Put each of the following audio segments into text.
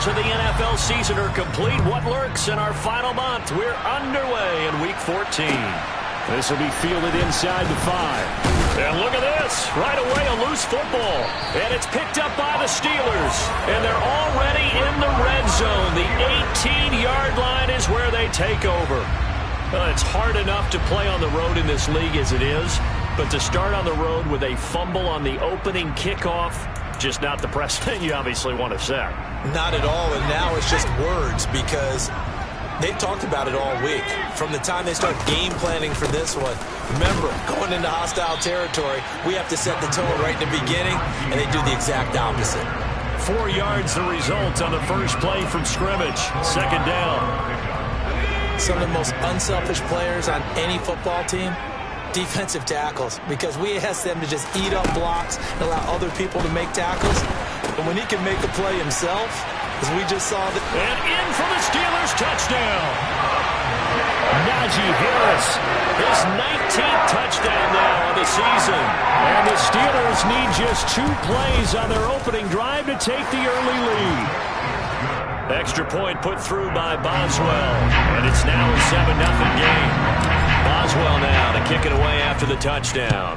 quarters of the NFL season are complete. What lurks in our final month? We're underway in Week 14. This will be fielded inside the 5. And look at this. Right away, a loose football. And it's picked up by the Steelers. And they're already in the red zone. The 18-yard line is where they take over. Well, it's hard enough to play on the road in this league as it is. But to start on the road with a fumble on the opening kickoff, just not the precedent you obviously want to set. Not at all, and now it's just words because they've talked about it all week. From the time they start game planning for this one, remember, going into hostile territory, we have to set the tone right in the beginning, and they do the exact opposite. 4 yards the result on the first play from scrimmage. Second down. Some of the most unselfish players on any football team, defensive tackles, because we ask them to just eat up blocks and allow other people to make tackles. And when he can make a play himself, as we just saw. And in for the Steelers touchdown. Najee Harris, his 19th touchdown now of the season. And the Steelers need just 2 plays on their opening drive to take the early lead. Extra point put through by Boswell. And it's now a 7-0 game. Boswell now to kick it away after the touchdown.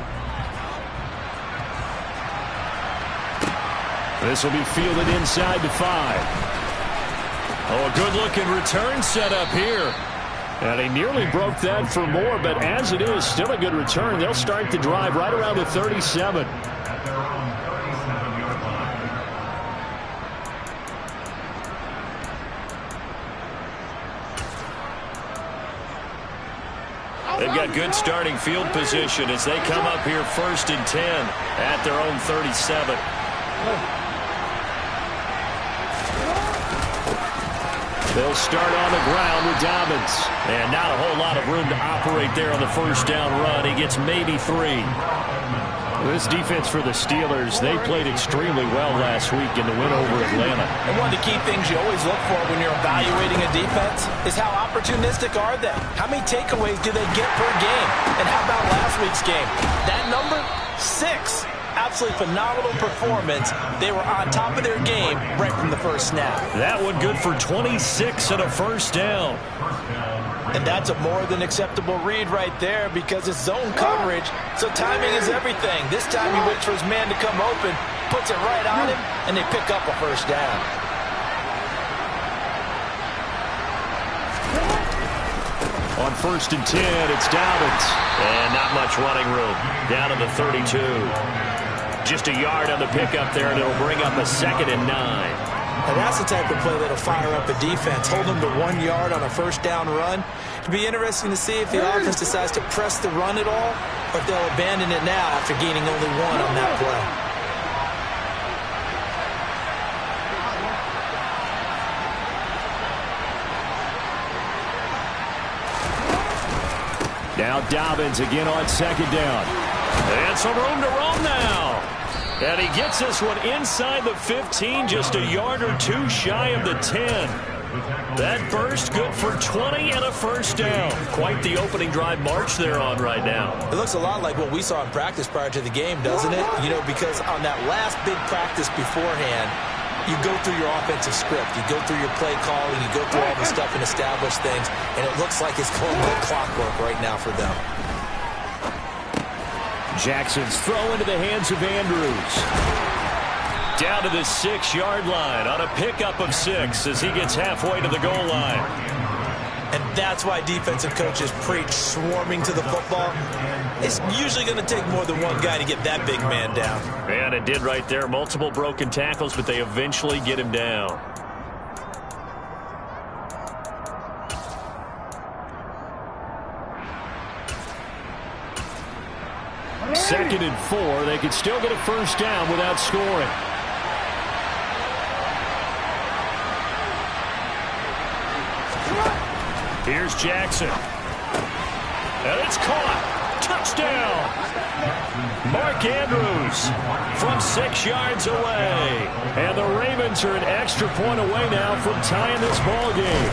This will be fielded inside the 5. Oh, a good-looking return set up here. And he nearly broke that for more, but as it is, still a good return. They'll start the drive right around the 37. They've got good starting field position as they come up here 1st and 10 at their own 37. They'll start on the ground with Dobbins. And not a whole lot of room to operate there on the first down run. He gets maybe 3. This defense for the Steelers, they played extremely well last week in the win over Atlanta. And one of the key things you always look for when you're evaluating a defense is how opportunistic are they? How many takeaways do they get per game? And how about last week's game? That number, 6. Absolutely phenomenal performance. They were on top of their game right from the first snap. That one good for 26 and a first down. And that's a more than acceptable read right there because it's zone coverage, so timing is everything. This time he waits for his man to come open, puts it right on him, and they pick up a first down. On 1st and 10, it's Dobbins. And not much running room. Down to the 32. Just a yard on the pickup there, and it'll bring up a 2nd and 9. And that's the type of play that'll fire up a defense. Hold them to 1 yard on a first down run. It'll be interesting to see if the offense decides to press the run at all, or if they'll abandon it now after gaining only 1 on that play. Now Dobbins again on 2nd down. And some room to roam now. And he gets this one inside the 15, just a yard or 2 shy of the 10. That burst good for 20 and a first down. Quite the opening drive march they're on right now. It looks a lot like what we saw in practice prior to the game, doesn't it? You know, because on that last big practice beforehand, you go through your offensive script. You go through your play calling. You go through all the stuff and establish things. And it looks like it's going like clockwork right now for them. Jackson's throw into the hands of Andrews. Down to the 6-yard line on a pickup of 6 as he gets halfway to the goal line. And that's why defensive coaches preach swarming to the football. It's usually going to take more than one guy to get that big man down. And it did right there. Multiple broken tackles, but they eventually get him down. Second and 4. They could still get a first down without scoring. Here's Jackson. And it's caught. Touchdown. Mark Andrews from 6 yards away. And the Ravens are an extra point away now from tying this ball game.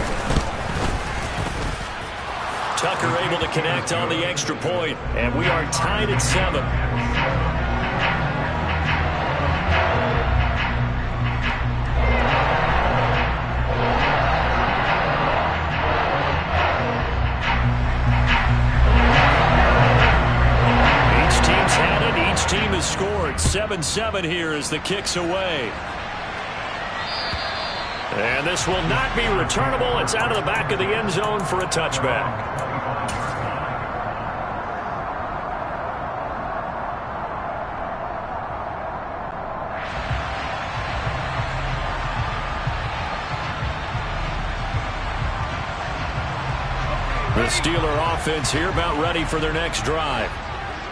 Tucker able to connect on the extra point, and we are tied at 7. start. 7-7 here as the kick's away. And this will not be returnable. It's out of the back of the end zone for a touchback. The Steeler offense here about ready for their next drive.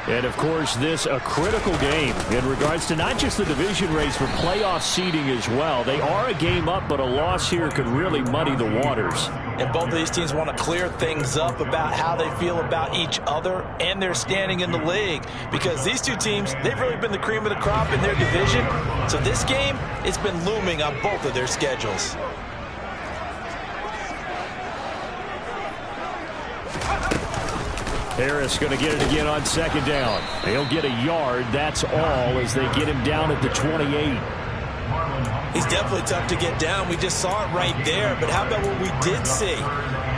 And, of course, this a critical game in regards to not just the division race, but playoff seeding as well. They are a game up, but a loss here could really muddy the waters. And both of these teams want to clear things up about how they feel about each other and their standing in the league. Because these two teams, they've really been the cream of the crop in their division. So this game, it's been looming on both of their schedules. Harris going to get it again on second down. He'll get a yard. That's all as they get him down at the 28. He's definitely tough to get down. We just saw it right there. But how about what we did see?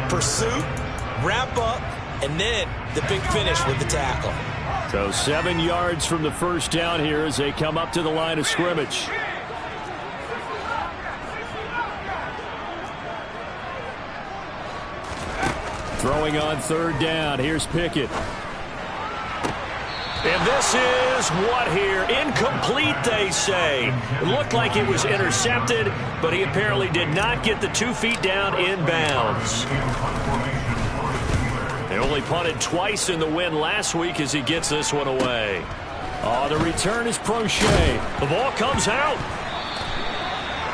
Pursuit, wrap up, and then the big finish with the tackle. So 7 yards from the first down here as they come up to the line of scrimmage. Throwing on third down. Here's Pickett. And this is what here? Incomplete, they say. It looked like it was intercepted, but he apparently did not get the 2 feet down in bounds. They only punted twice in the win last week as he gets this one away. Oh, the return is Prochet. The ball comes out.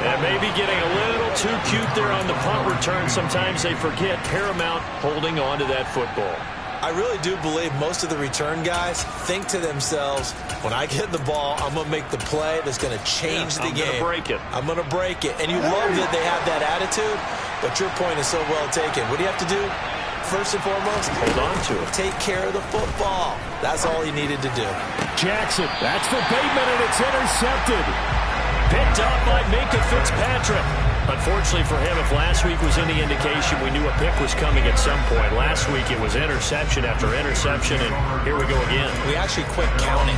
And maybe getting a little too cute there on the punt return. Sometimes they forget paramount holding on to that football. I really do believe most of the return guys think to themselves, when I get the ball, I'm going to make the play that's going to change the game. I'm going to break it. I'm going to break it. And you love that they have that attitude, but your point is so well taken. What do you have to do? First and foremost, hold on to it. Take care of the football. That's all he needed to do. Jackson, that's for Bateman, and it's intercepted. Picked up by Minkah Fitzpatrick. Unfortunately for him, if last week was any indication, we knew a pick was coming at some point. Last week it was interception after interception, and here we go again. We actually quit counting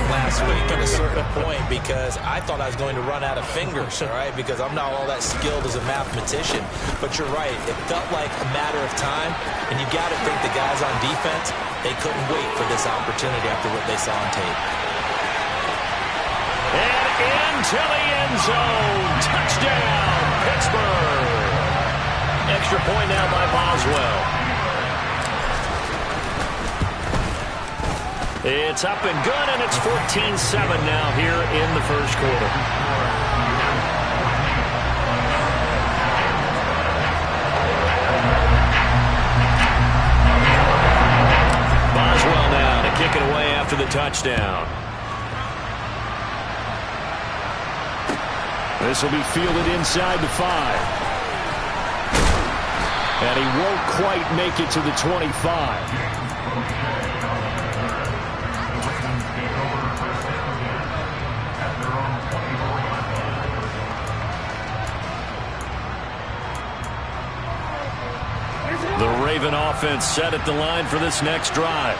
last week at a certain point because I thought I was going to run out of fingers, all right, because I'm not all that skilled as a mathematician. But you're right. It felt like a matter of time, and you got to think the guys on defense, they couldn't wait for this opportunity after what they saw on tape. And into the end zone. Touchdown, Pittsburgh. Extra point now by Boswell. It's up and good, and it's 14-7 now here in the first quarter. Boswell now to kick it away after the touchdown. This will be fielded inside the 5. And he won't quite make it to the 25. The Raven offense set at the line for this next drive.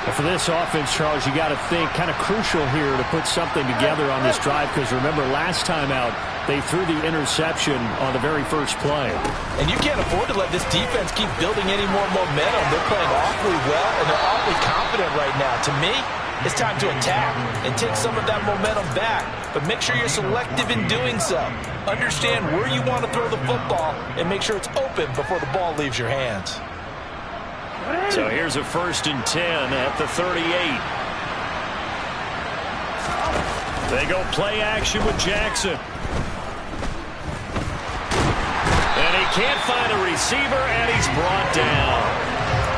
And for this offense, Charles, you got to think kind of crucial here to put something together on this drive because remember last time out they threw the interception on the very first play. And you can't afford to let this defense keep building any more momentum. They're playing awfully well and they're awfully confident right now. To me, it's time to attack and take some of that momentum back. But make sure you're selective in doing so. Understand where you want to throw the football and make sure it's open before the ball leaves your hands. So here's a 1st and 10 at the 38. They go play action with Jackson. And he can't find a receiver, and he's brought down.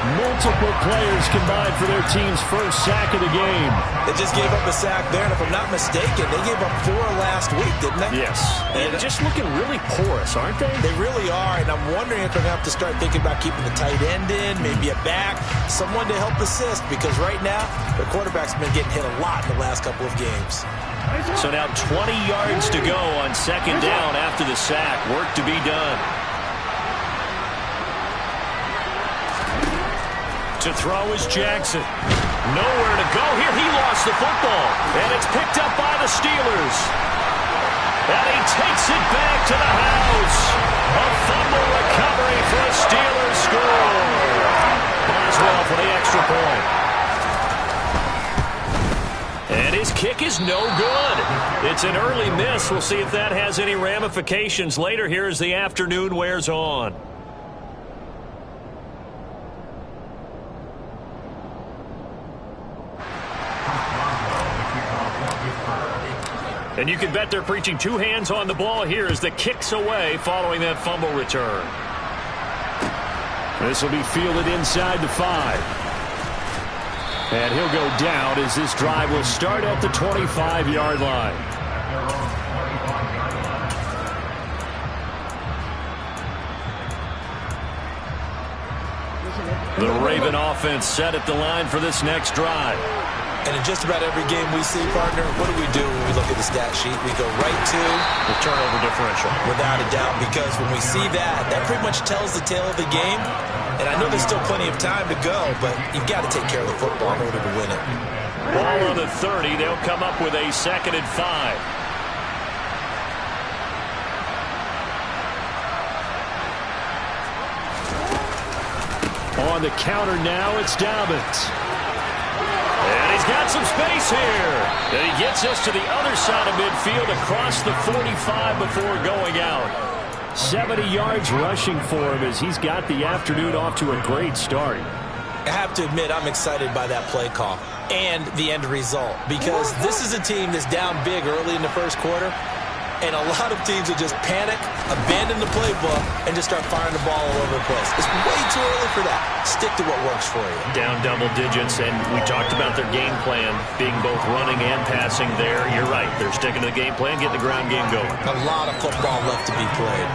Multiple players combined for their team's first sack of the game. They just gave up a sack there, and if I'm not mistaken, they gave up 4 last week, didn't they? Yes. And just looking really porous, aren't they? They really are, and I'm wondering if they're going to have to start thinking about keeping the tight end in, maybe a back, someone to help assist, because right now, their quarterback's been getting hit a lot in the last couple of games. So now 20 yards to go on second down after the sack. Work to be done. To throw is Jackson. Nowhere to go here. He lost the football. And it's picked up by the Steelers. And he takes it back to the house. A fumble recovery for a Steelers score. Boswell for the extra point. And his kick is no good. It's an early miss. We'll see if that has any ramifications later here as the afternoon wears on. And you can bet they're preaching two hands on the ball here as the kick's away following that fumble return. This will be fielded inside the 5. And he'll go down as this drive will start at the 25-yard line. The Raven offense set at the line for this next drive. And in just about every game we see, partner, what do we do when we look at the stat sheet? We go right to the turnover differential. Without a doubt, because when we see that, that pretty much tells the tale of the game. And I know there's still plenty of time to go, but you've got to take care of the football in order to win it. Ball on the 30. They'll come up with a 2nd and 5. On the counter now, it's Dobbins. And he's got some space here. And he gets us to the other side of midfield across the 45 before going out. 70 yards rushing for him as he's got the afternoon off to a great start. I have to admit, I'm excited by that play call and the end result, because this is a team that's down big early in the first quarter, and a lot of teams will just panic, abandon the playbook, and just start firing the ball all over the place. It's way too early for that. Stick to what works for you. Down double digits, and we talked about their game plan being both running and passing there. You're right. They're sticking to the game plan, getting the ground game going. A lot of football left to be played.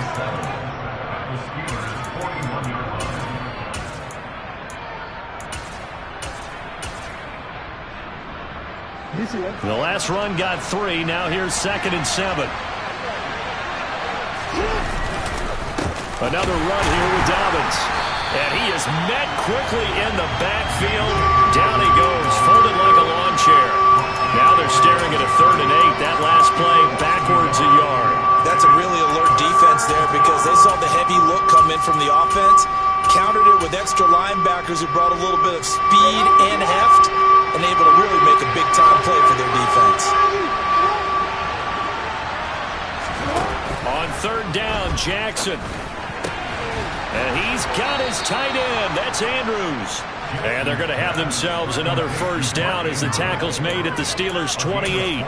The last run got 3. Now here's 2nd and 7. Another run here with Dobbins. And he is met quickly in the backfield. Down he goes, folded like a lawn chair. Now they're staring at a 3rd and 8. That last play backwards a yard. That's a really alert defense there, because they saw the heavy look come in from the offense, countered it with extra linebackers who brought a little bit of speed and heft, and able to really make a big-time play for their defense. On 3rd down, Jackson. And he's got his tight end. That's Andrews. And they're going to have themselves another 1st down as the tackle's made at the Steelers' 28.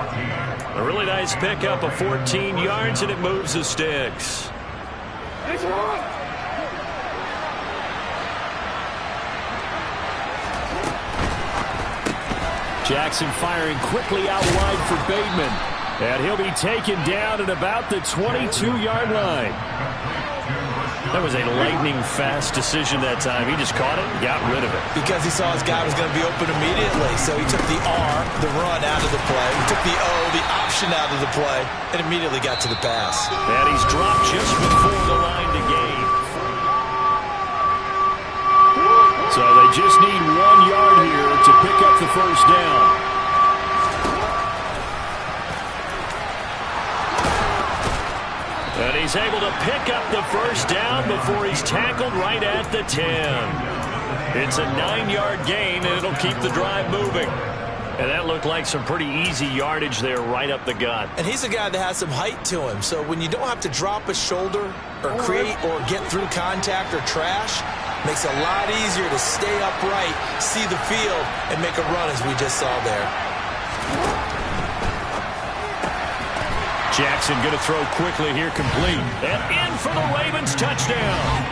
A really nice pickup of 14 yards, and it moves the sticks. Jackson firing quickly out wide for Bateman. And he'll be taken down at about the 22-yard line. That was a lightning-fast decision that time. He just caught it and got rid of it. Because he saw his guy was going to be open immediately. So he took the R, the run, out of the play. He took the O, the option, out of the play, and immediately got to the pass. And he's dropped just before the line to gain. So they just need 1 yard here to pick up the 1st down. And he's able to pick up the 1st down before he's tackled right at the 10. It's a 9-yard gain, and it'll keep the drive moving. And that looked like some pretty easy yardage there right up the gut. And he's a guy that has some height to him. So when you don't have to drop a shoulder or create or get through contact or trash, makes it a lot easier to stay upright, see the field, and make a run as we just saw there. Jackson going to throw quickly here, complete. And in for the Ravens touchdown.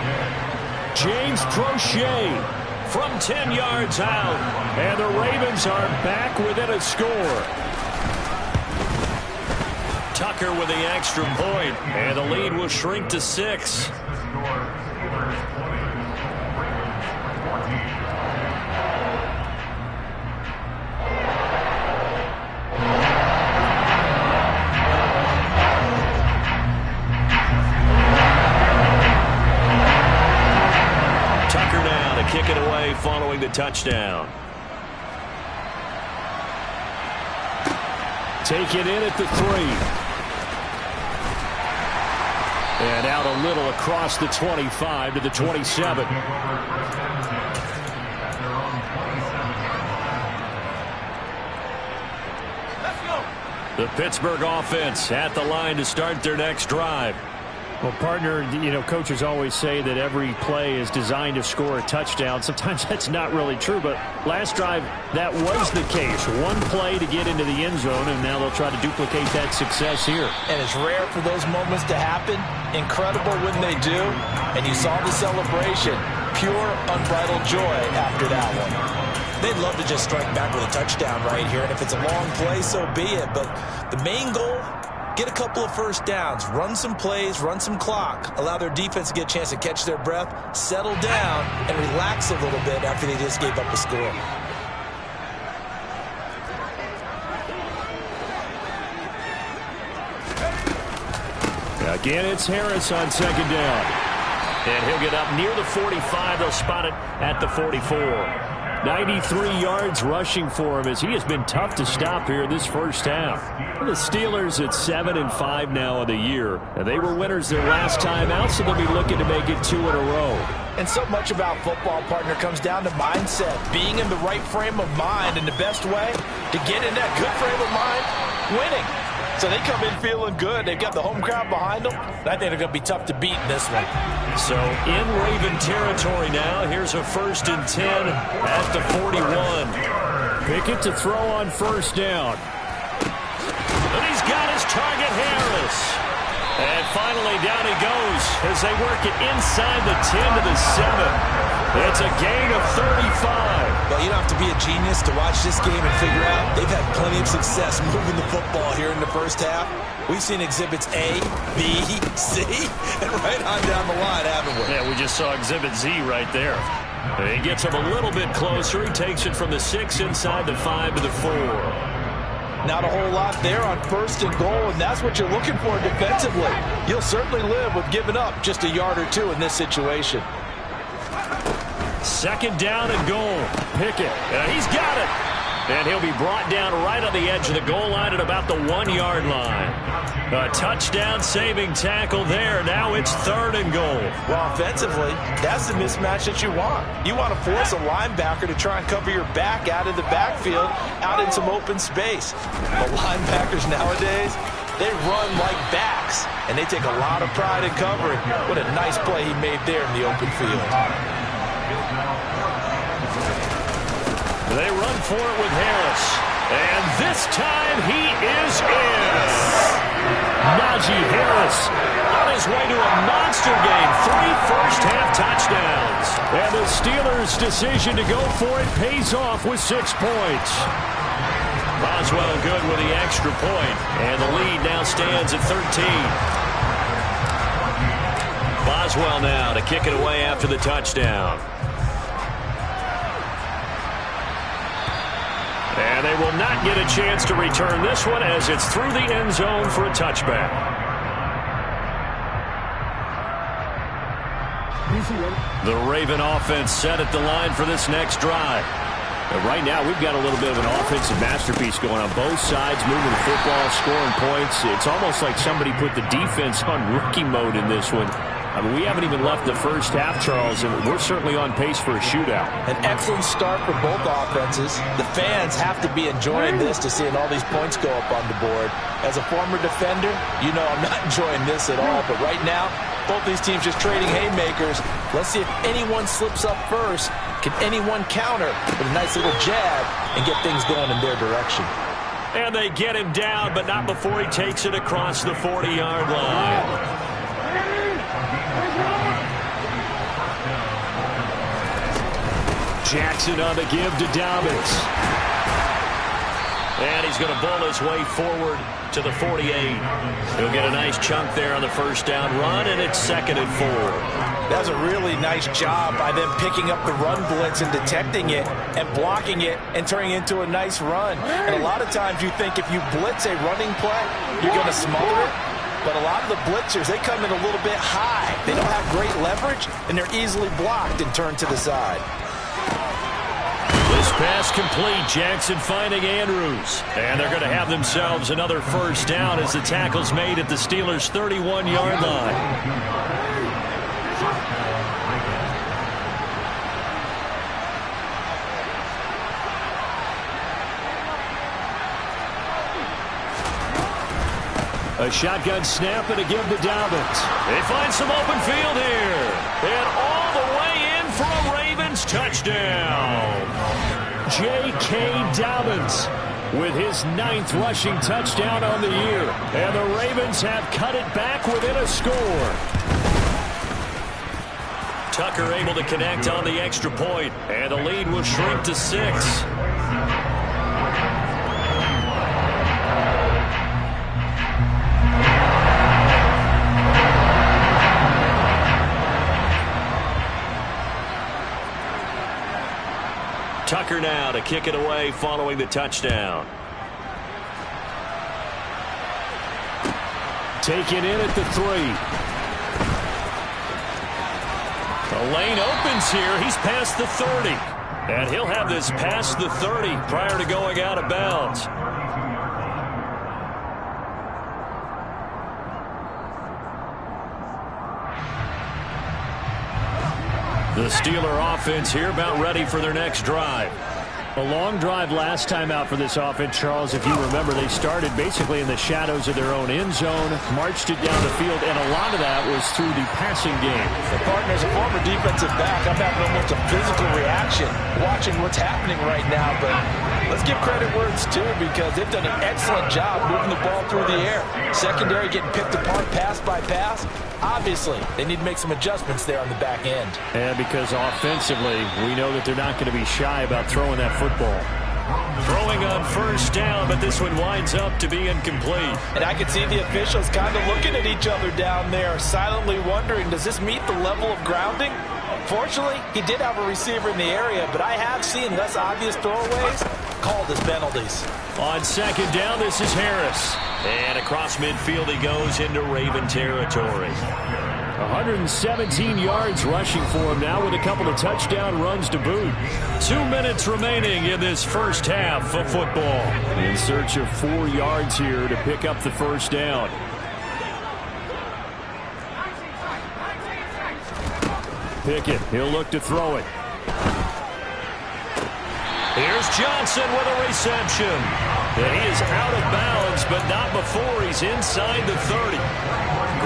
James Prochet from 10 yards out. And the Ravens are back within a score. Tucker with the extra point. And the lead will shrink to 6. Kick it away following the a touchdown. Take it in at the 3. And out a little across the 25 to the 27. The Pittsburgh offense at the line to start their next drive. Well, partner, coaches always say that every play is designed to score a touchdown. Sometimes that's not really true, but last drive, that was the case. One play to get into the end zone, and now they'll try to duplicate that success here. And it's rare for those moments to happen. Incredible when they do. And you saw the celebration. Pure, unbridled joy after that one. They'd love to just strike back with a touchdown right here, and if it's a long play, so be it. But the main goal, get a couple of first downs, run some plays, run some clock, allow their defense to get a chance to catch their breath, settle down, and relax a little bit after they just gave up a score. Again, it's Harris on second down. And he'll get up near the 45. They'll spot it at the 44. 93 yards rushing for him as he has been tough to stop here this first half. The Steelers at 7-5 now of the year. And they were winners their last time out, so they'll be looking to make it 2 in a row. And so much about football, partner, comes down to mindset. Being in the right frame of mind, and the best way to get in that good frame of mind, winning. So they come in feeling good. They've got the home crowd behind them. I think they're going to be tough to beat in this one. So in Raven territory now. Here's a 1st and 10 at the 41. Pickett to throw on first down. And he's got his target, Harris. And finally down he goes as they work it inside the 10 to the 7. It's a gain of 35. Well, you don't have to be a genius to watch this game and figure out they've had plenty of success moving the football here in the first half. We've seen exhibits A, B, C, and right on down the line, haven't we? Yeah, we just saw exhibit Z right there. And he gets him a little bit closer. He takes it from the 6 inside the 5 to the 4. Not a whole lot there on 1st and goal, and that's what you're looking for defensively. You'll certainly live with giving up just a yard or two in this situation. 2nd down and goal. Pickett. And he's got it. And he'll be brought down right on the edge of the goal line at about the 1-yard line. A touchdown saving tackle there. Now it's 3rd and goal. Well, offensively, that's the mismatch that you want. You want to force a linebacker to try and cover your back out of the backfield, out in some open space. But linebackers nowadays, they run like backs, and they take a lot of pride in covering. What a nice play he made there in the open field. They run for it with Harris. And this time he is in. Najee Harris on his way to a monster game. 3 first-half touchdowns. And the Steelers' decision to go for it pays off with 6 points. Boswell good with the extra point. And the lead now stands at 13. Boswell now to kick it away after the touchdown. And they will not get a chance to return this one as it's through the end zone for a touchback. The Raven offense set at the line for this next drive. And right now, we've got a little bit of an offensive masterpiece going on both sides, moving the football, scoring points. It's almost like somebody put the defense on rookie mode in this one. I mean, we haven't even left the first half, Charles, and we're certainly on pace for a shootout. An excellent start for both offenses. The fans have to be enjoying this to seeing all these points go up on the board. As a former defender, you know I'm not enjoying this at all. But right now, both these teams just trading haymakers. Let's see if anyone slips up first. Can anyone counter with a nice little jab and get things going in their direction? And they get him down, but not before he takes it across the 40-yard line. Jackson on the give to Dobbins. And he's going to bull his way forward to the 48. He'll get a nice chunk there on the first down run, and it's 2nd and 4. That's a really nice job by them picking up the run blitz and detecting it and blocking it and turning it into a nice run. And a lot of times you think if you blitz a running play, you're going to smother it. But a lot of the blitzers, they come in a little bit high. They don't have great leverage, and they're easily blocked and turned to the side. First pass complete. Jackson finding Andrews. And they're going to have themselves another first down as the tackle's made at the Steelers' 31-yard line. A shotgun snap and a give to Dobbins. They find some open field here. And all the way in for a Ravens touchdown. J.K. Dobbins with his 9th rushing touchdown on the year. And the Ravens have cut it back within a score. Tucker able to connect on the extra point. And the lead will shrink to 6. Tucker now to kick it away following the touchdown. Taken in at the 3. The lane opens here. He's past the 30. And he'll have this past the 30 prior to going out of bounds. The Steeler offense here about ready for their next drive. A long drive last time out for this offense, Charles. If you remember, they started basically in the shadows of their own end zone, marched it down the field, and a lot of that was through the passing game. The partner, as a former defensive back, I'm having almost a physical reaction watching what's happening right now. But let's give credit where it's due, because they've done an excellent job moving the ball through the air. Secondary getting picked apart pass by pass. Obviously, they need to make some adjustments there on the back end. And because offensively, we know that they're not going to be shy about throwing that football. Throwing on first down, but this one winds up to be incomplete. And I can see the officials kind of looking at each other down there, silently wondering, does this meet the level of grounding? Fortunately, he did have a receiver in the area, but I have seen less obvious throwaways called as penalties. On second down, this is Harris. And across midfield he goes into Raven territory. 117 yards rushing for him now with a couple of touchdown runs to boot. 2 minutes remaining in this first half of football. In search of 4 yards here to pick up the first down. Pickett, he'll look to throw it. Here's Johnson with a reception. And he is out of bounds, but not before he's inside the 30.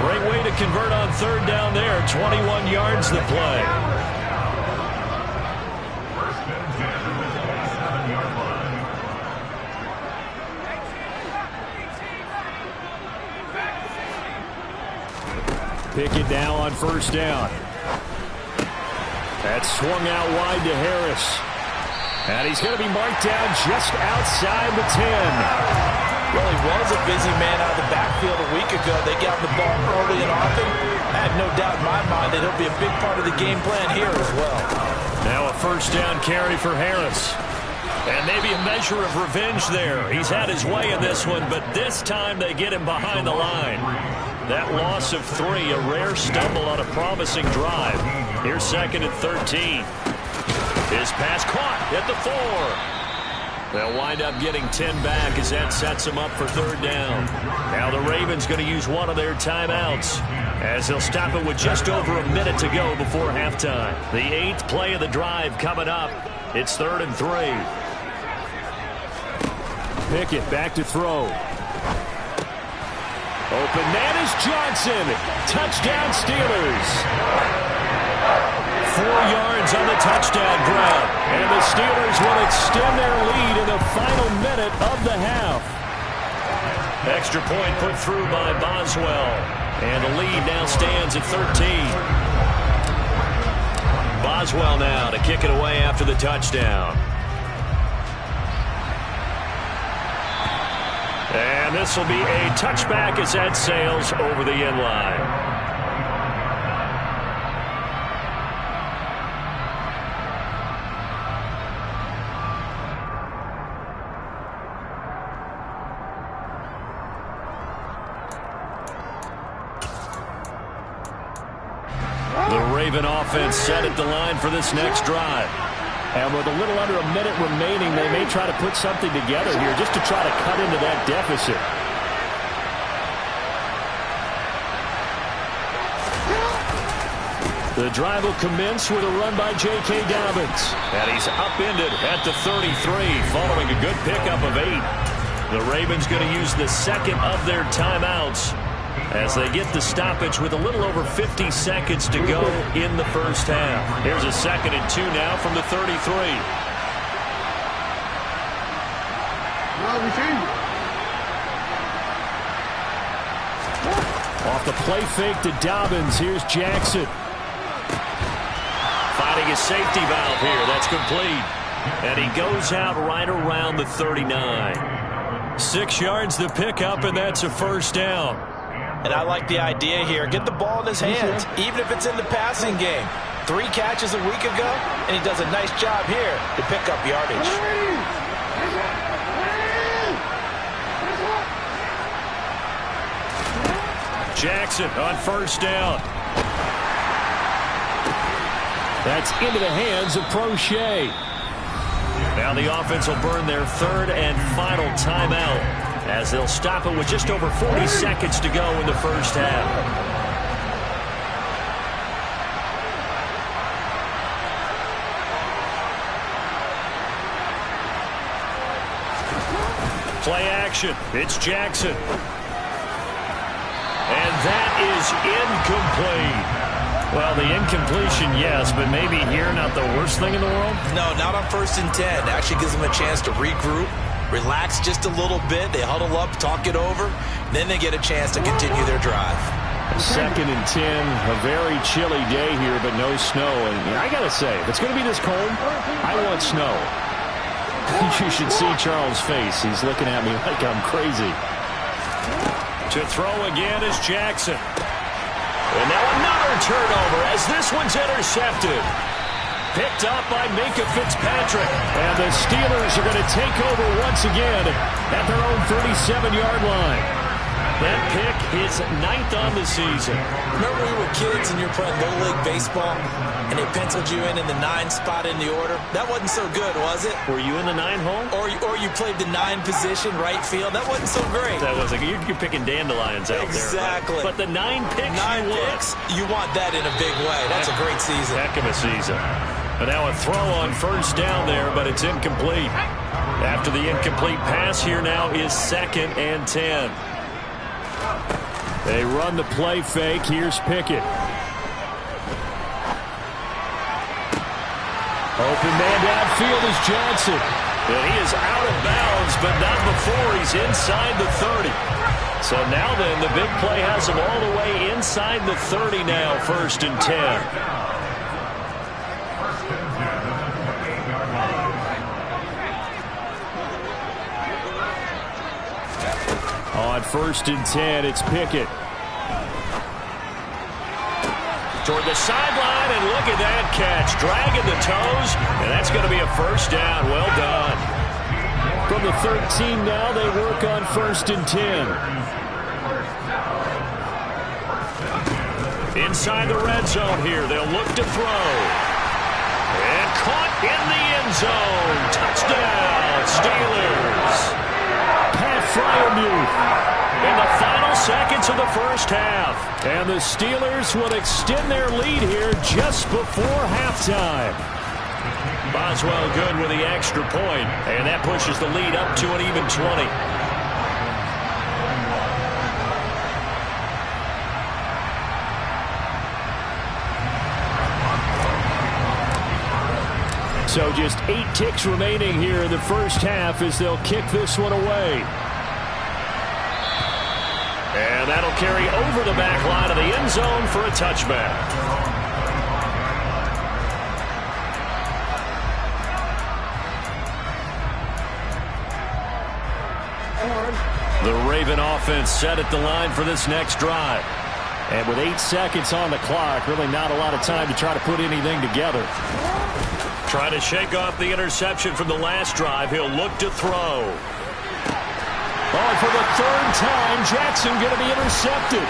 Great way to convert on third down there. 21 yards the play. Pickett now on first down. That's swung out wide to Harris. And he's going to be marked down just outside the 10. Well, he was a busy man out of the backfield a week ago. They got the ball early and often. I have no doubt in my mind that he'll be a big part of the game plan here as well. Now a first down carry for Harris. And maybe a measure of revenge there. He's had his way in this one, but this time they get him behind the line. That loss of 3, a rare stumble on a promising drive. Here's second and 13. His pass caught at the 4. They'll wind up getting 10 back as that sets them up for third down. Now the Ravens going to use one of their timeouts as they'll stop it with just over a minute to go before halftime. The 8th play of the drive coming up. It's 3rd and 3. Pickett back to throw. Open man is Johnson. Touchdown Steelers. 4 yards on the touchdown grab. And the Steelers will extend their lead in the final minute of the half. Extra point put through by Boswell. And the lead now stands at 13. Boswell now to kick it away after the touchdown. And this will be a touchback as that sails over the end line. The Raven offense set at the line for this next drive. And with a little under a minute remaining, they may try to put something together here just to try to cut into that deficit. The drive will commence with a run by J.K. Dobbins. And he's upended at the 33 following a good pickup of 8. The Ravens going to use the second of their timeouts as they get the stoppage with a little over 50 seconds to go in the first half. Here's a 2nd and 2 now from the 33. Off the play fake to Dobbins. Here's Jackson. Finding his safety valve here. That's complete. And he goes out right around the 39. 6 yards to pick up, and that's a first down. And I like the idea here. Get the ball in his hands, even if it's in the passing game. 3 catches a week ago, and he does a nice job here to pick up yardage. Jackson on first down. That's into the hands of Prochet. Now the offense will burn their 3rd and final timeout as they'll stop it with just over 40 seconds to go in the first half. Play action. It's Jackson. And that is incomplete. Well, the incompletion, yes, but maybe here not the worst thing in the world? No, not on 1st and 10. Actually gives them a chance to regroup, relax just a little bit. They huddle up, talk it over, then they get a chance to continue their drive. 2nd and 10, a very chilly day here, but no snow. And I got to say, if it's going to be this cold, I want snow. You should see Charles' face. He's looking at me like I'm crazy. To throw again is Jackson. And now another turnover as this one's intercepted. Picked up by Minkah Fitzpatrick. And the Steelers are going to take over once again at their own 37-yard line. That pick is 9th on the season. Remember when we were kids and you were playing Little League Baseball and they penciled you in the 9 spot in the order? That wasn't so good, was it? Were you in the 9 hole? Or you played the 9 position, right field? That wasn't so great. That was you're picking dandelions out there. Exactly. But the 9 picks 9 picks, you want that in a big way. That's a great season. Heck of a season. And now a throw on first down there, but it's incomplete. After the incomplete pass, here now is 2nd and 10. They run the play fake. Here's Pickett. Open man downfield is Johnson. And he is out of bounds, but not before he's inside the 30. So now then, the big play has him all the way inside the 30 now, 1st and 10. On 1st and 10, it's Pickett. Toward the sideline, and look at that catch. Dragging the toes, and that's going to be a first down. Well done. From the 13 now, they work on 1st and 10. Inside the red zone here, they'll look to throw. And caught in the end zone. Touchdown, Steelers. Pat Freiermuth. In the final seconds of the first half. And the Steelers will extend their lead here just before halftime. Boswell good with the extra point, and that pushes the lead up to an even 20. So just 8 ticks remaining here in the first half as they'll kick this one away. And that'll carry over the back line of the end zone for a touchback. The Raven offense set at the line for this next drive. And with 8 seconds on the clock, really not a lot of time to try to put anything together. Trying to shake off the interception from the last drive. He'll look to throw. Oh, for the 3rd time, Jackson going to be intercepted.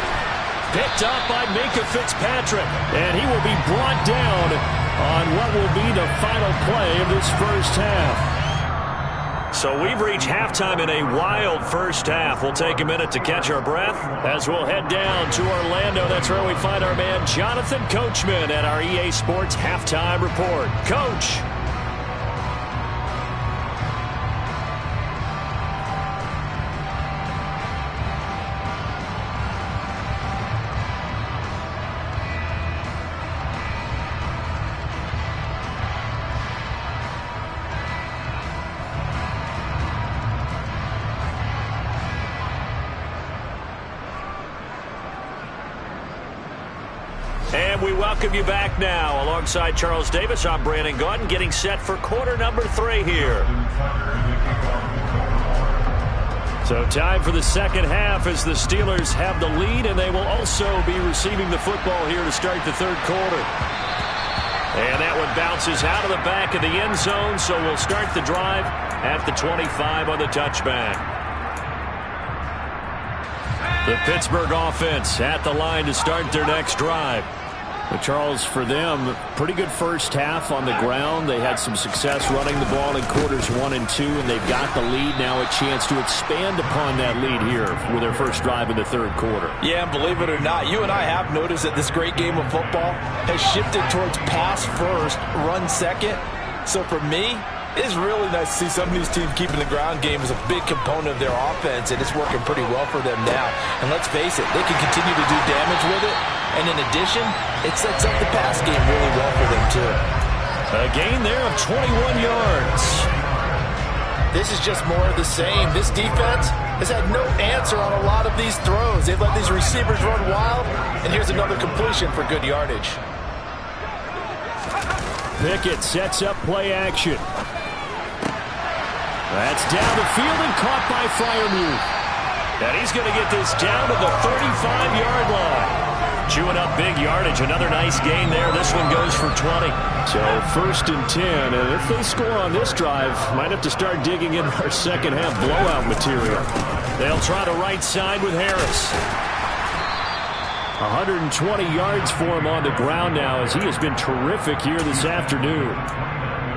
Picked up by Minkah Fitzpatrick. And he will be brought down on what will be the final play of this first half. So we've reached halftime in a wild first half. We'll take a minute to catch our breath as we'll head down to Orlando. That's where we find our man Jonathan Coachman at our EA Sports Halftime Report. Coach. And we welcome you back now. Alongside Charles Davis, I'm Brandon Gaudin, getting set for quarter number 3 here. So time for the second half as the Steelers have the lead, and they will also be receiving the football here to start the third quarter. And that one bounces out of the back of the end zone, so we'll start the drive at the 25 on the touchback. The Pittsburgh offense at the line to start their next drive. But Charles, for them, pretty good first half on the ground. They had some success running the ball in quarters 1 and 2, and they've got the lead now, a chance to expand upon that lead here with their first drive in the third quarter. Yeah, and believe it or not, you and I have noticed that this great game of football has shifted towards pass first, run second. So for me, it's really nice to see some of these teams keeping the ground game as a big component of their offense, and it's working pretty well for them now. And let's face it, they can continue to do damage with it. And in addition, it sets up the pass game really well for them, too. A gain there of 21 yards. This is just more of the same. This defense has had no answer on a lot of these throws. They've let these receivers run wild, and here's another completion for good yardage. Pickett sets up play action. That's down the field and caught by Freiermuth. And he's going to get this down to the 35-yard line. Chewing up big yardage. Another nice gain there. This one goes for 20. So 1st and 10. And if they score on this drive, might have to start digging in our second half blowout material. They'll try the right side with Harris. 120 yards for him on the ground now as he has been terrific here this afternoon.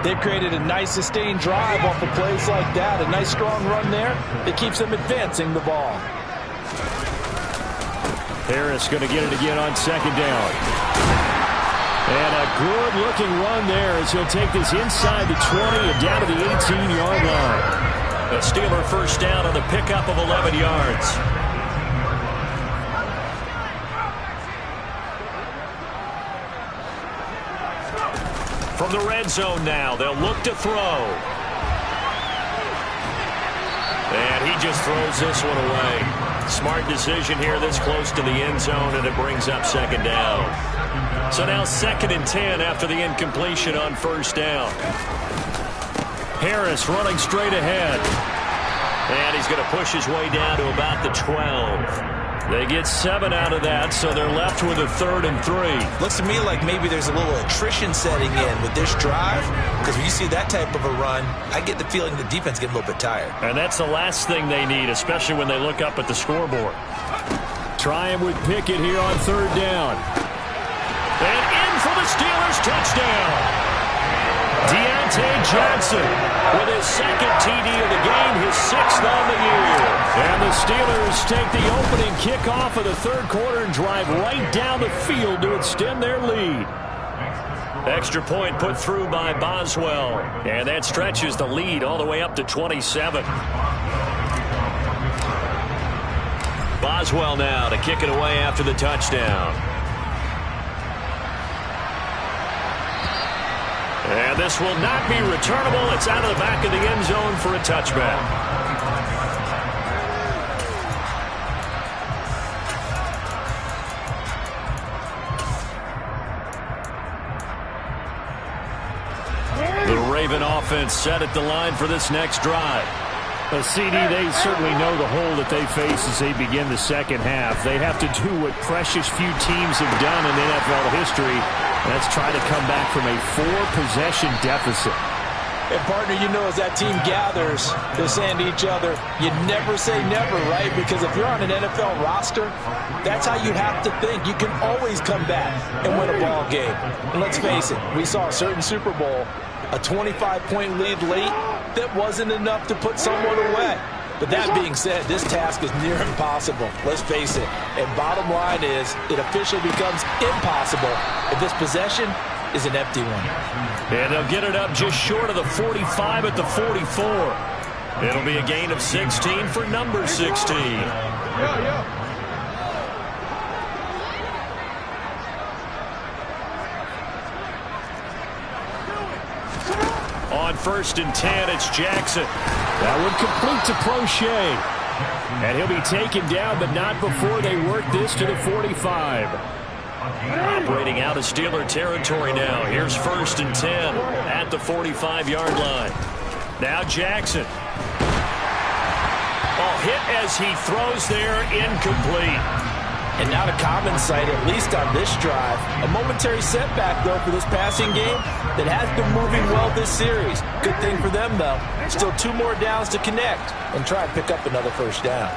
They've created a nice sustained drive off of plays like that. A nice strong run there that keeps them advancing the ball. Harris going to get it again on second down. And a good-looking run there as he'll take this inside the 20 and down to the 18-yard line. A Steeler first down on the pickup of 11 yards. From the red zone now, they'll look to throw. And he just throws this one away. Smart decision here this close to the end zone, and it brings up second down. So now 2nd and 10 after the incompletion on first down. Harris running straight ahead. And he's going to push his way down to about the 12. They get 7 out of that, so they're left with a 3rd and 3. Looks to me like maybe there's a little attrition setting in with this drive, because when you see that type of a run, I get the feeling the defense gets a little bit tired. And that's the last thing they need, especially when they look up at the scoreboard. Trying with Pickett here on 3rd down. And in for the Steelers touchdown. Deontay Johnson with his 2nd TD of the game, his 6th on the year. And the Steelers take the opening kickoff of the third quarter and drive right down the field to extend their lead. Extra point put through by Boswell. And that stretches the lead all the way up to 27. Boswell now to kick it away after the touchdown. And this will not be returnable. It's out of the back of the end zone for a touchback. The Raven offense set at the line for this next drive. A CD, they certainly know the hole that they face as they begin the second half. They have to do what precious few teams have done in NFL history. Let's try to come back from a 4-possession deficit. And, partner, you know, as that team gathers, they're saying to each other, you never say never, right? Because if you're on an NFL roster, that's how you have to think. You can always come back and win a ball game. And let's face it, we saw a certain Super Bowl, a 25-point lead late that wasn't enough to put someone away. But that being said, this task is near impossible. Let's face it. And bottom line is, it officially becomes impossible if this possession is an empty one. And they'll get it up just short of the 45 at the 44. It'll be a gain of 16 for number 16. On 1st and 10, it's Jackson. That would complete to Prochet. And he'll be taken down, but not before they work this to the 45. Operating out of Steeler territory now. Here's 1st and 10 at the 45-yard line. Now Jackson. Oh, hit as he throws there, incomplete. And not a common sight, at least on this drive. A momentary setback, though, for this passing game that has been moving well this series. Good thing for them, though. Still 2 more downs to connect and try and pick up another 1st down.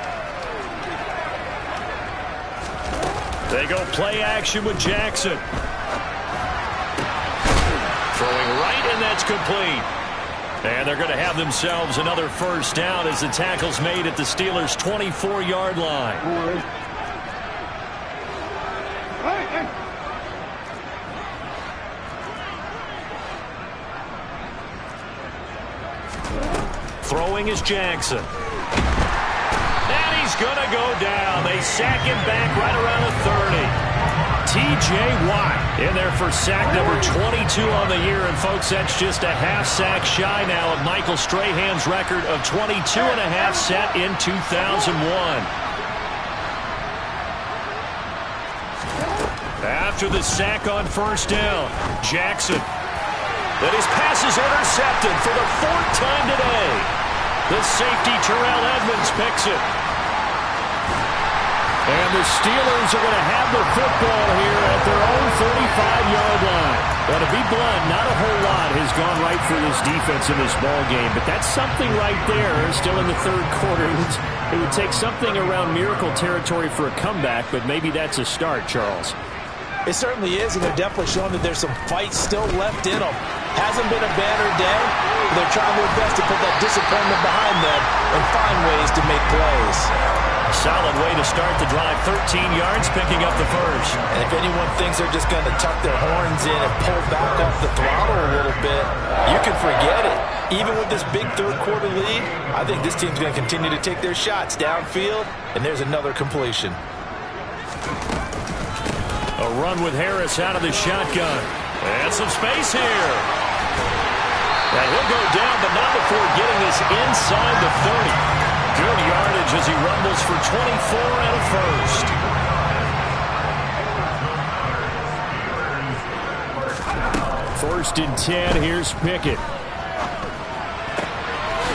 They go play action with Jackson. Throwing right, and that's complete. And they're going to have themselves another 1st down as the tackle's made at the Steelers' 24-yard line. Throwing is Jackson. And he's going to go down. They sack him back right around the 30. T.J. Watt in there for sack number 22 on the year. And, folks, that's just a half sack shy now of Michael Strahan's record of 22 and a half set in 2001. After the sack on 1st down, Jackson. Then his pass is intercepted for the 4th time today. The safety, Terrell Edmonds, picks it. And the Steelers are going to have the football here at their own 35-yard line. Well, to be blunt, not a whole lot has gone right for this defense in this ball game, but that's something right there. Still in the 3rd quarter. It would take something around miracle territory for a comeback, but maybe that's a start, Charles. It certainly is, and they're definitely showing that there's some fight still left in them. Hasn't been a banner day. They're trying their best to put that disappointment behind them and find ways to make plays. Solid way to start the drive. 13 yards, picking up the 1st. And if anyone thinks they're just going to tuck their horns in and pull back off the throttle a little bit, you can forget it. Even with this big 3rd quarter lead, I think this team's going to continue to take their shots downfield, and there's another completion. A run with Harris out of the shotgun. And some space here. And he'll go down, but not before getting this inside the 30. Good yardage as he rumbles for 24 and a 1st. 1st and 10, here's Pickett.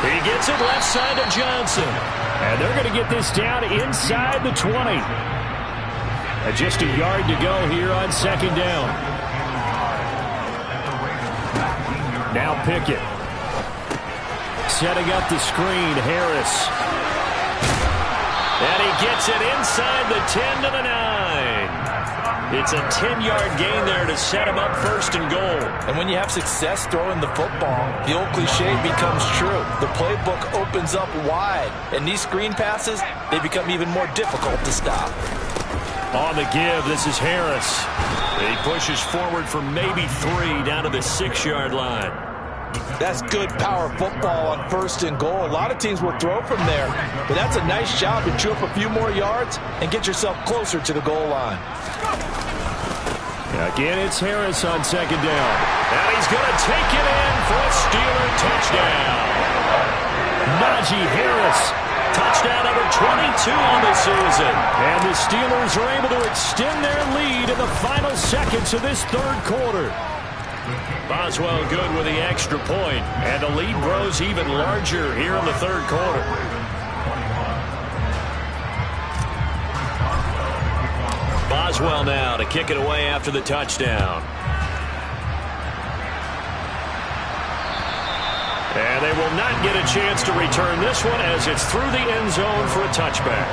He gets it left side to Johnson. And they're going to get this down inside the 20. And just a yard to go here on 2nd down. Now Pickett. Setting up the screen, Harris. And he gets it inside the 10 to the 9. It's a 10-yard gain there to set him up 1st and goal. And when you have success throwing the football, the old cliche becomes true. The playbook opens up wide. And these screen passes, they become even more difficult to stop. On the give, this is Harris. He pushes forward for maybe 3 down to the 6-yard line. That's good power football on 1st and goal. A lot of teams will throw from there, but that's a nice job to chew up a few more yards and get yourself closer to the goal line. Again, it's Harris on 2nd down. And he's going to take it in for a Steeler touchdown. Najee Harris. Touchdown number 22 on the season. And the Steelers are able to extend their lead in the final seconds of this 3rd quarter. Boswell good with the extra point, and the lead grows even larger here in the 3rd quarter. Boswell now to kick it away after the touchdown. And they will not get a chance to return this one as it's through the end zone for a touchback.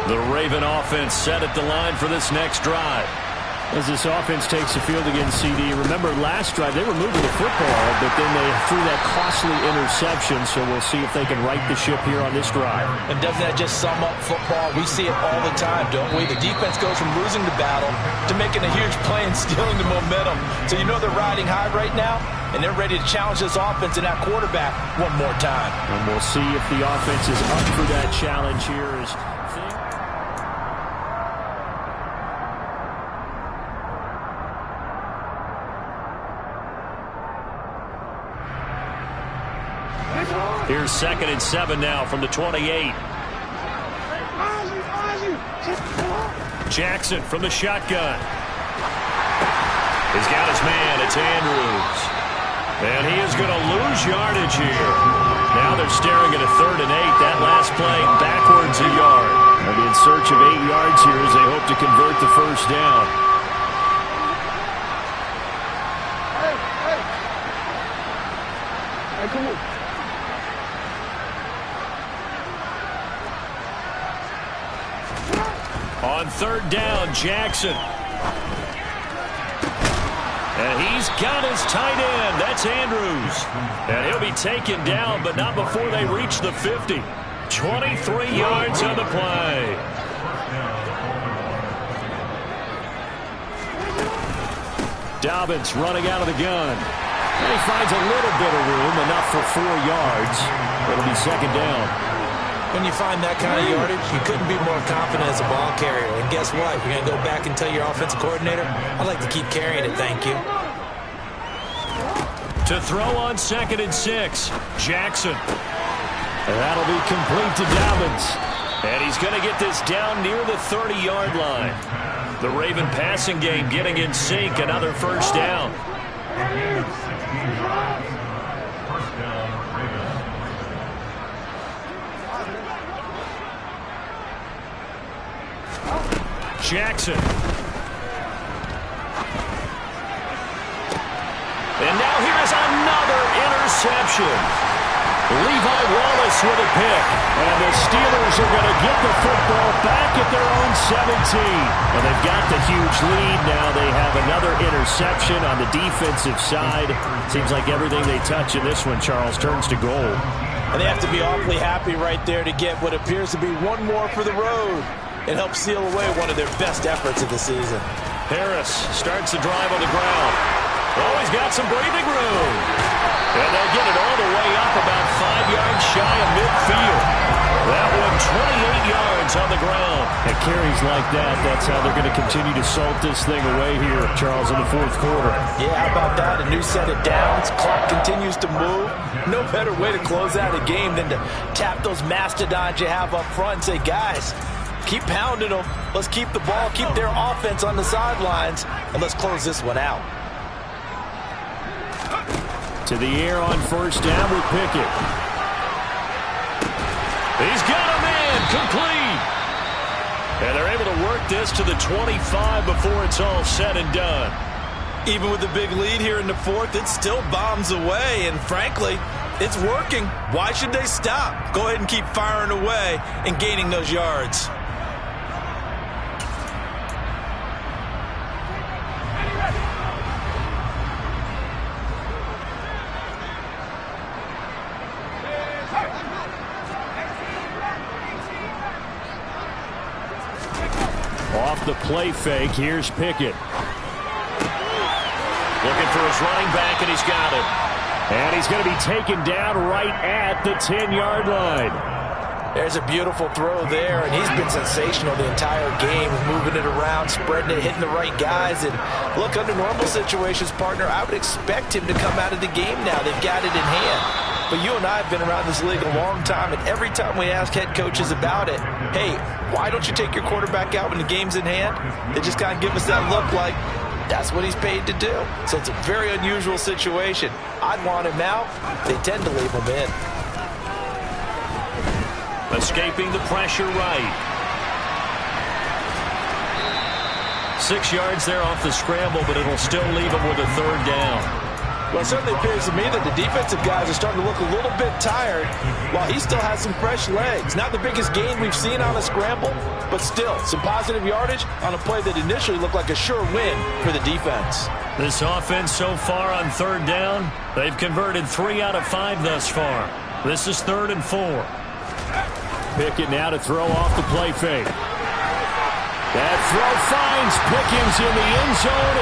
The Raven offense set at the line for this next drive. As this offense takes the field against CD, remember last drive they were moving the football, but then they threw that costly interception, so we'll see if they can right the ship here on this drive. And doesn't that just sum up football? We see it all the time, don't we? The defense goes from losing the battle to making a huge play and stealing the momentum. So you know they're riding high right now, and they're ready to challenge this offense and that quarterback one more time. And we'll see if the offense is up for that challenge here. Here's 2nd and 7 now from the 28. Jackson from the shotgun. He's got his man. It's Andrews. And he is going to lose yardage here. Now they're staring at a 3rd and 8. That last play backwards a yard. They'll be in search of 8 yards here as they hope to convert the first down. Hey, come on. On 3rd down, Jackson. And he's got his tight end. That's Andrews. And he'll be taken down, but not before they reach the 50. 23 yards on the play. Dobbins running out of the gun. And he finds a little bit of room, enough for 4 yards. It'll be 2nd down. When you find that kind of yardage, you couldn't be more confident as a ball carrier. And guess what? You're going to go back and tell your offensive coordinator, I'd like to keep carrying it, thank you. To throw on 2nd and 6, Jackson. And that'll be complete to Dobbins. And he's going to get this down near the 30-yard line. The Raven passing game getting in sync, another first down. Jackson. And now here's another interception. Levi Wallace with a pick. And the Steelers are going to get the football back at their own 17. And they've got the huge lead now. They have another interception on the defensive side. Seems like everything they touch in this one, Charles, turns to gold. And they have to be awfully happy right there to get what appears to be one more for the road. It helps seal away one of their best efforts of the season. Harris starts the drive on the ground. Oh, he's got some breathing room. And they'll get it all the way up about 5 yards shy of midfield. That one 28 yards on the ground. At carries like that, that's how they're going to continue to salt this thing away here, Charles, in the 4th quarter. Yeah, how about that? A new set of downs. Clock continues to move. No better way to close out a game than to tap those mastodons you have up front and say, guys, keep pounding them. Let's keep the ball, keep their offense on the sidelines, and let's close this one out. To the air on 1st down with Pickett. He's got a man complete. And they're able to work this to the 25 before it's all said and done. Even with the big lead here in the 4th, it still bombs away, and frankly, it's working. Why should they stop? Go ahead and keep firing away and gaining those yards. Off the play fake, here's Pickett. Looking for his running back, and he's got it. And he's going to be taken down right at the 10-yard line. There's a beautiful throw there, and he's been sensational the entire game, moving it around, spreading it, hitting the right guys. And look, under normal situations, partner, I would expect him to come out of the game now. They've got it in hand. But you and I have been around this league a long time, and every time we ask head coaches about it, hey, why don't you take your quarterback out when the game's in hand? They just kind of give us that look like that's what he's paid to do. So it's a very unusual situation. I'd want him out. They tend to leave him in. Escaping the pressure right. 6 yards there off the scramble, but it'll still leave them with a 3rd down. Well, it certainly appears to me that the defensive guys are starting to look a little bit tired while he still has some fresh legs. Not the biggest gain we've seen on a scramble, but still some positive yardage on a play that initially looked like a sure win for the defense. This offense so far on 3rd down, they've converted 3 out of 5 thus far. This is 3rd and 4. Pickett now to throw off the play fake. That throw finds Pickens in the end zone.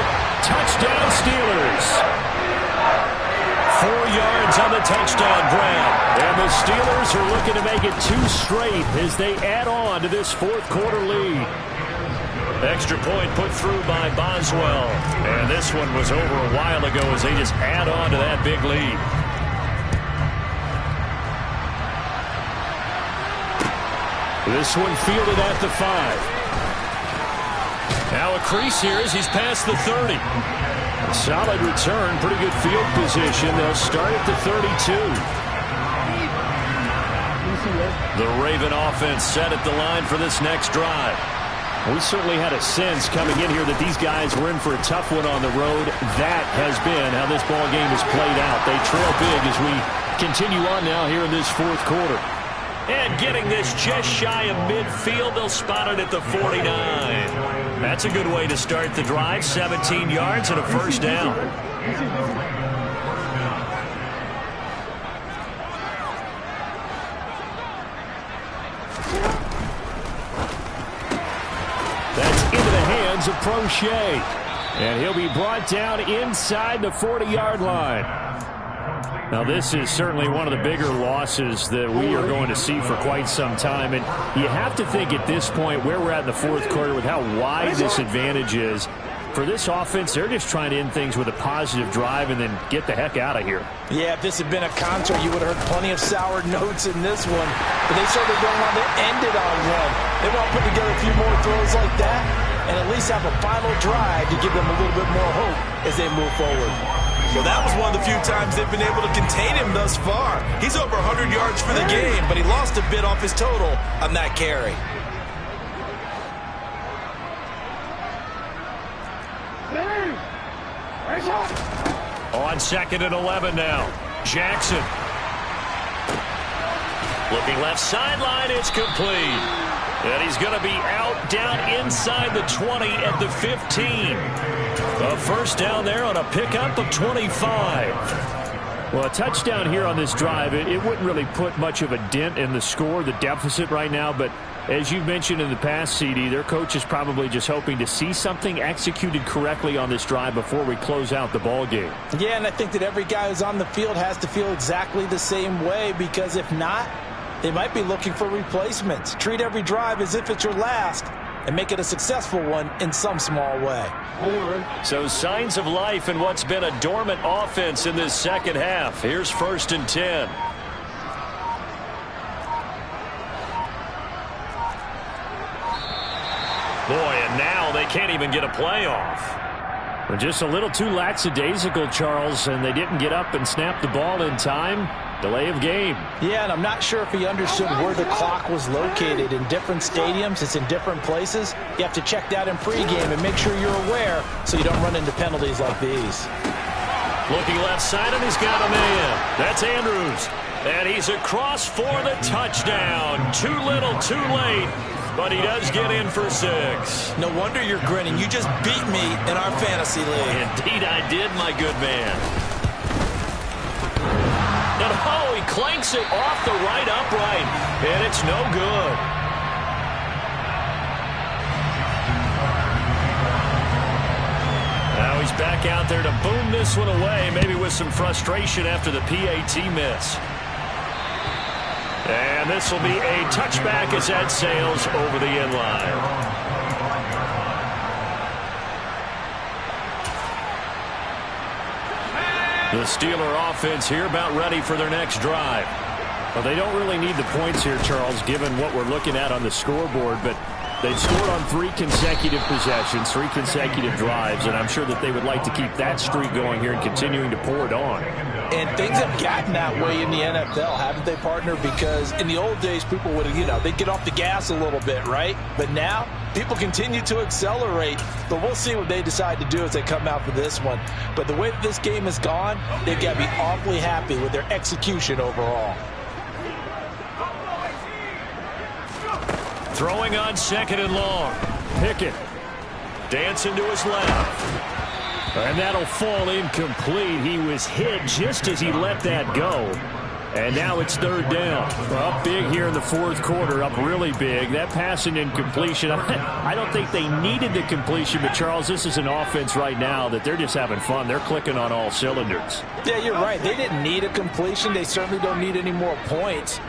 Touchdown Steelers. 4 yards on the touchdown grab. And the Steelers are looking to make it 2 straight as they add on to this 4th quarter lead. Extra point put through by Boswell. And this one was over a while ago as they just add on to that big lead. This one fielded at the 5. Now a crease here as he's past the 30. A solid return, pretty good field position. They'll start at the 32. The Raven offense set at the line for this next drive. We certainly had a sense coming in here that these guys were in for a tough one on the road. That has been how this ball game has played out. They trail big as we continue on now here in this 4th quarter. And getting this just shy of midfield, they'll spot it at the 49. That's a good way to start the drive. 17 yards and a 1st down. That's into the hands of Prochet. And he'll be brought down inside the 40-yard line. Now, this is certainly one of the bigger losses that we are going to see for quite some time. And you have to think at this point where we're at in the 4th quarter with how wide this advantage is. For this offense, they're just trying to end things with a positive drive and then get the heck out of here. Yeah, if this had been a concert, you would have heard plenty of sour notes in this one. But they certainly don't want to end it on one. They want to put together a few more throws like that and at least have a final drive to give them a little bit more hope as they move forward. Well, that was one of the few times they've been able to contain him thus far. He's over 100 yards for the game, but he lost a bit off his total on that carry. On 2nd and 11 now. Jackson. Looking left sideline, it's complete. And he's going to be out down inside the 20 at the 15. A 1st down there on a pickup of 25. Well, a touchdown here on this drive, it wouldn't really put much of a dent in the score, the deficit right now. But as you've mentioned in the past, CD, their coach is probably just hoping to see something executed correctly on this drive before we close out the ball game. Yeah, and I think that every guy who's on the field has to feel exactly the same way, because if not, they might be looking for replacements. Treat every drive as if it's your last and make it a successful one in some small way. So signs of life in what's been a dormant offense in this 2nd half. Here's 1st and 10. Boy, and now they can't even get a playoff. Well, just a little too lackadaisical, Charles, and they didn't get up and snap the ball in time. Delay of game. Yeah, and I'm not sure if he understood where the clock was located. In different stadiums, it's in different places. You have to check that in pregame and make sure you're aware so you don't run into penalties like these. Looking left side, and he's got a man. That's Andrews. And he's across for the touchdown. Too little, too late. But he does get in for 6. No wonder you're grinning. You just beat me in our fantasy league. Indeed I did, my good man. And oh, he clanks it off the right upright. And it's no good. Now he's back out there to boom this one away, maybe with some frustration after the PAT miss. And this will be a touchback as that sails over the end line. The Steeler offense here about ready for their next drive. Well, they don't really need the points here, Charles, given what we're looking at on the scoreboard, but They've scored on 3 consecutive possessions, 3 consecutive drives, and I'm sure that they would like to keep that streak going here and continuing to pour it on. And things have gotten that way in the NFL, haven't they, partner? Because in the old days, people would, they'd get off the gas a little bit, right? But now, people continue to accelerate. But we'll see what they decide to do as they come out for this one. But the way that this game has gone, they've got to be awfully happy with their execution overall. Throwing on 2nd and long. Pickett dancing to his left. And that'll fall incomplete. He was hit just as he let that go. And now it's 3rd down. Up big here in the 4th quarter, up really big. That passing incompletion, I don't think they needed the completion, but Charles, this is an offense right now that they're just having fun. They're clicking on all cylinders. Yeah, you're right. They didn't need a completion. They certainly don't need any more points.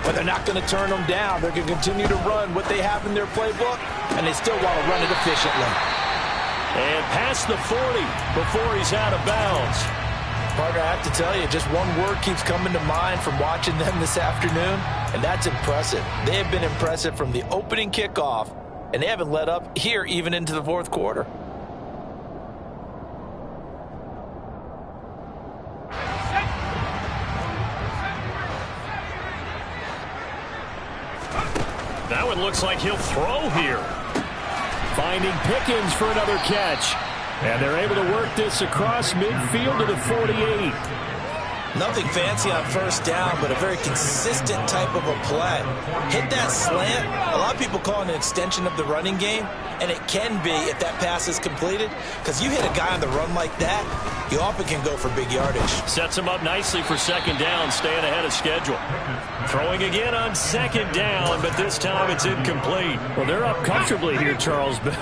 But they're not going to turn them down. They're going to continue to run what they have in their playbook, and they still want to run it efficiently. And past the 40 before he's out of bounds. Partner, I have to tell you, just one word keeps coming to mind from watching them this afternoon, and that's impressive. They have been impressive from the opening kickoff, and they haven't let up here even into the 4th quarter. Now it looks like he'll throw here. Finding Pickens for another catch. And they're able to work this across midfield to the 48. Nothing fancy on 1st down, but a very consistent type of a play. Hit that slant. A lot of people call it an extension of the running game, and it can be if that pass is completed, because you hit a guy on the run like that, you often can go for big yardage. Sets him up nicely for 2nd down, staying ahead of schedule. Throwing again on 2nd down, but this time it's incomplete. Well, they're up comfortably here, Charles, but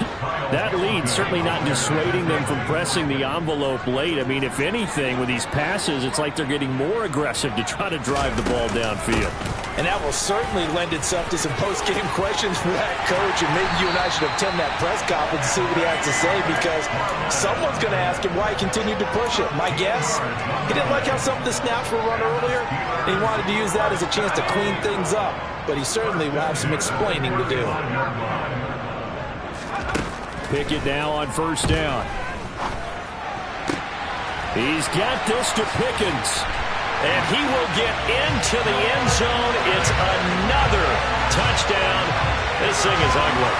that lead certainly not dissuading them from pressing the envelope late. I mean, if anything, with these passes, it's like they're getting more aggressive to try to drive the ball downfield. And that will certainly lend itself to some post-game questions for that coach, and maybe you and I should attend that press conference and see what he has to say, because someone's going to ask him why he continued to push it. My guess, he didn't like how some of the snaps were run earlier, and he wanted to use that as a chance to clean things up, but he certainly will have some explaining to do. Pickett now on 1st down. He's got this to Pickens. And he will get into the end zone. It's another touchdown. This thing is ugly.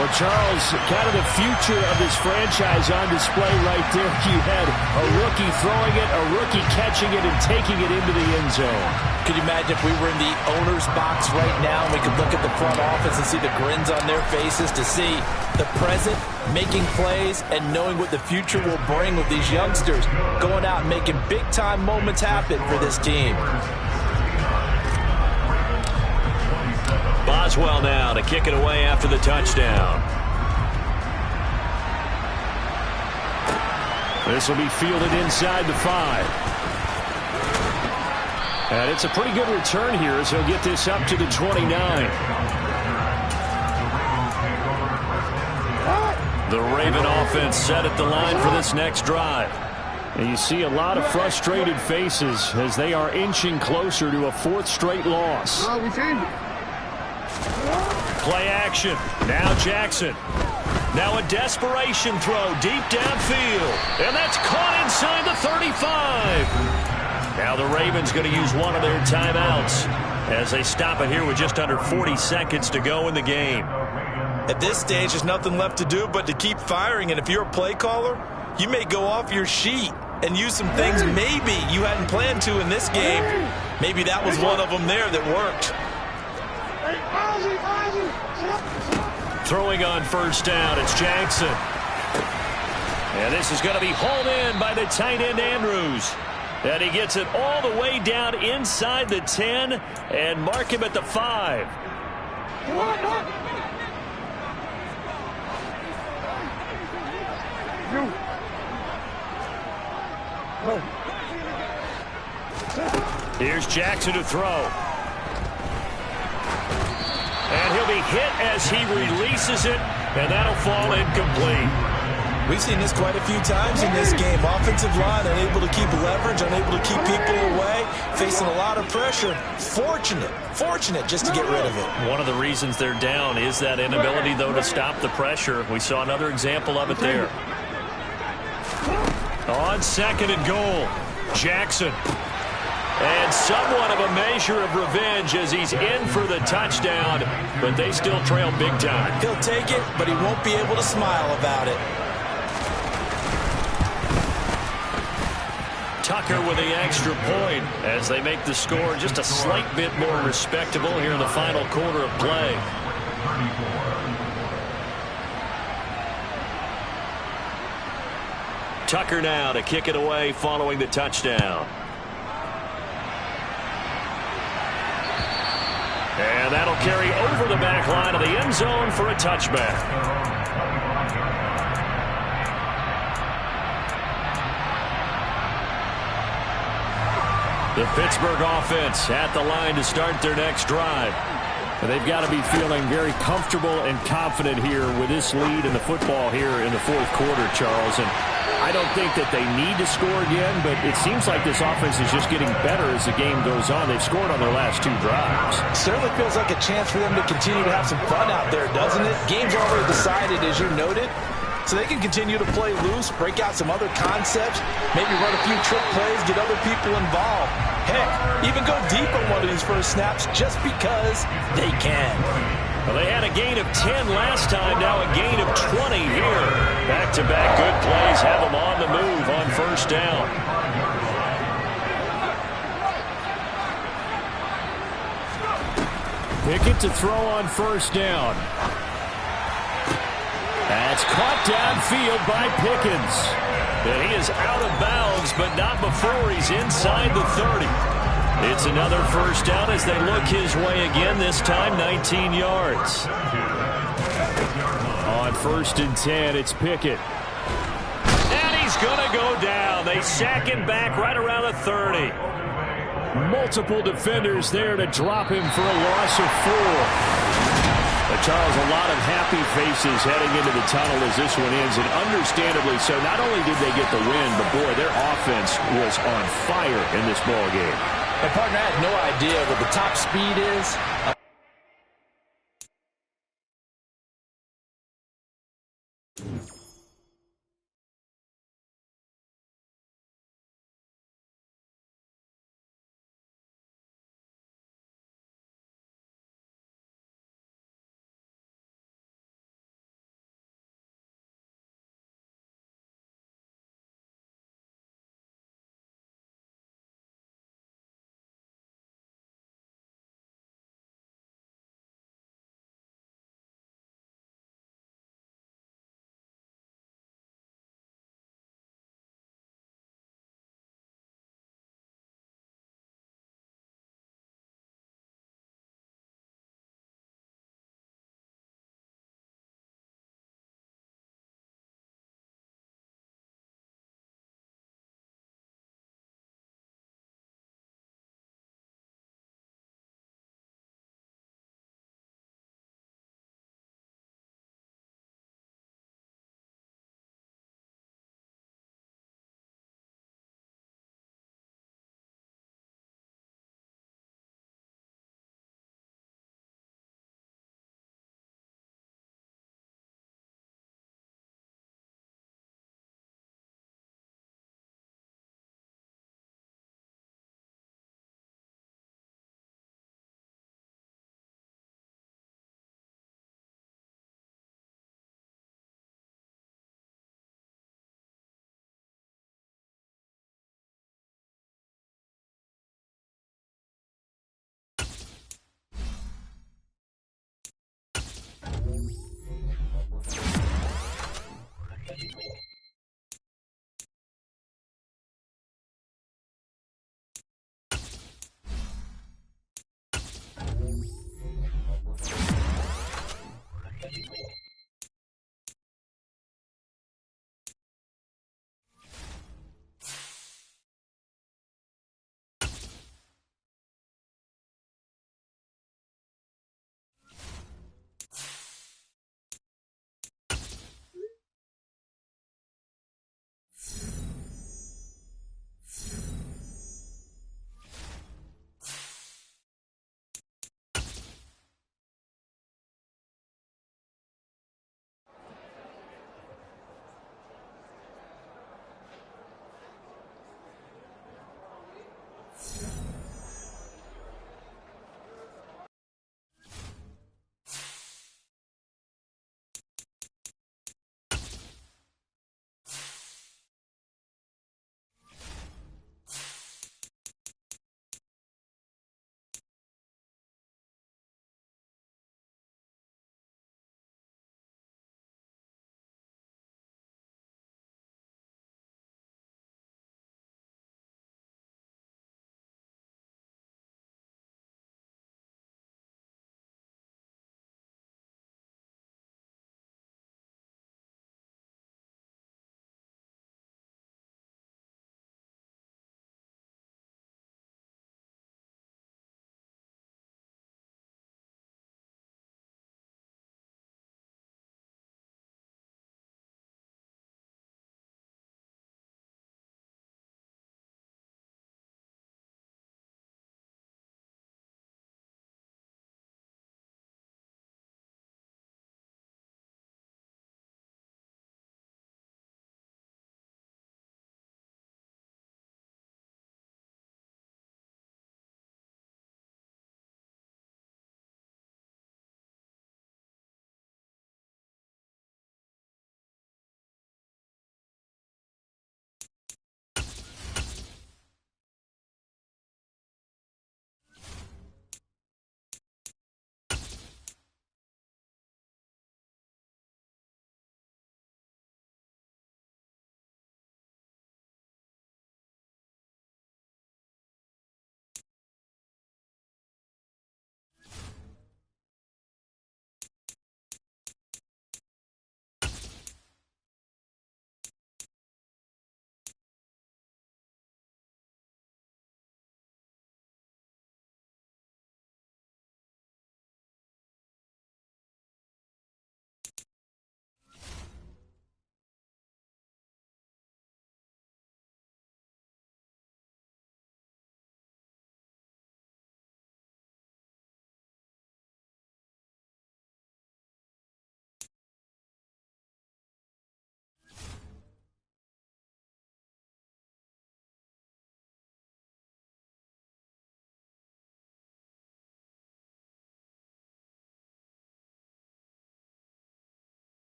Well, Charles, kind of the future of this franchise on display right there. You had a rookie throwing it, a rookie catching it, and taking it into the end zone. Could you imagine if we were in the owner's box right now and we could look at the front office and see the grins on their faces, to see the present making plays and knowing what the future will bring with these youngsters going out and making big-time moments happen for this team. Boswell now to kick it away after the touchdown. This will be fielded inside the 5. And it's a pretty good return here as he'll get this up to the 29. The Raven offense set at the line for this next drive. And you see a lot of frustrated faces as they are inching closer to a 4th straight loss. Play action. Now Jackson. Now a desperation throw deep downfield. And that's caught inside the 35. Now the Ravens going to use one of their timeouts as they stop it here with just under 40 seconds to go in the game. At this stage, there's nothing left to do but to keep firing. And if you're a play caller, you may go off your sheet and use some things maybe you hadn't planned to in this game. Maybe that was one of them there that worked. Throwing on 1st down, it's Jackson. And this is going to be hauled in by the tight end Andrews. And he gets it all the way down inside the 10 and mark him at the 5. Here's Jackson to throw. And he'll be hit as he releases it, and that'll fall incomplete. We've seen this quite a few times in this game. Offensive line unable to keep leverage, unable to keep people away, facing a lot of pressure. Fortunate just to get rid of it. One of the reasons they're down is that inability, though, to stop the pressure. We saw another example of it there. On second and goal, Jackson. And somewhat of a measure of revenge as he's in for the touchdown, but they still trail big time. He'll take it, but he won't be able to smile about it. Tucker with the extra point as they make the score just a slight bit more respectable here in the final quarter of play. Tucker now to kick it away following the touchdown. And that'll carry over the back line of the end zone for a touchback. The Pittsburgh offense at the line to start their next drive. And they've got to be feeling very comfortable and confident here with this lead in the football here in the fourth quarter, Charles. And I don't think that they need to score again, but it seems like this offense is just getting better as the game goes on. They've scored on their last two drives. Certainly feels like a chance for them to continue to have some fun out there, doesn't it? Game's already decided, as you noted. So they can continue to play loose, break out some other concepts, maybe run a few trick plays, get other people involved. Heck, even go deep on one of these first snaps just because they can. Well, they had a gain of 10 last time, now a gain of 20 here. Back-to-back good plays have them on the move on first down. Pickett to throw on first down. That's caught downfield by Pickens. And he is out of bounds, but not before he's inside the 30. It's another first down as they look his way again, this time 19 yards. On first and 10, it's Pickett. And he's going to go down. They sack him back right around the 30. Multiple defenders there to drop him for a loss of 4. But Charles, a lot of happy faces heading into the tunnel as this one ends, and understandably so. Not only did they get the win, but boy, their offense was on fire in this ball game. And partner, I had no idea what the top speed is.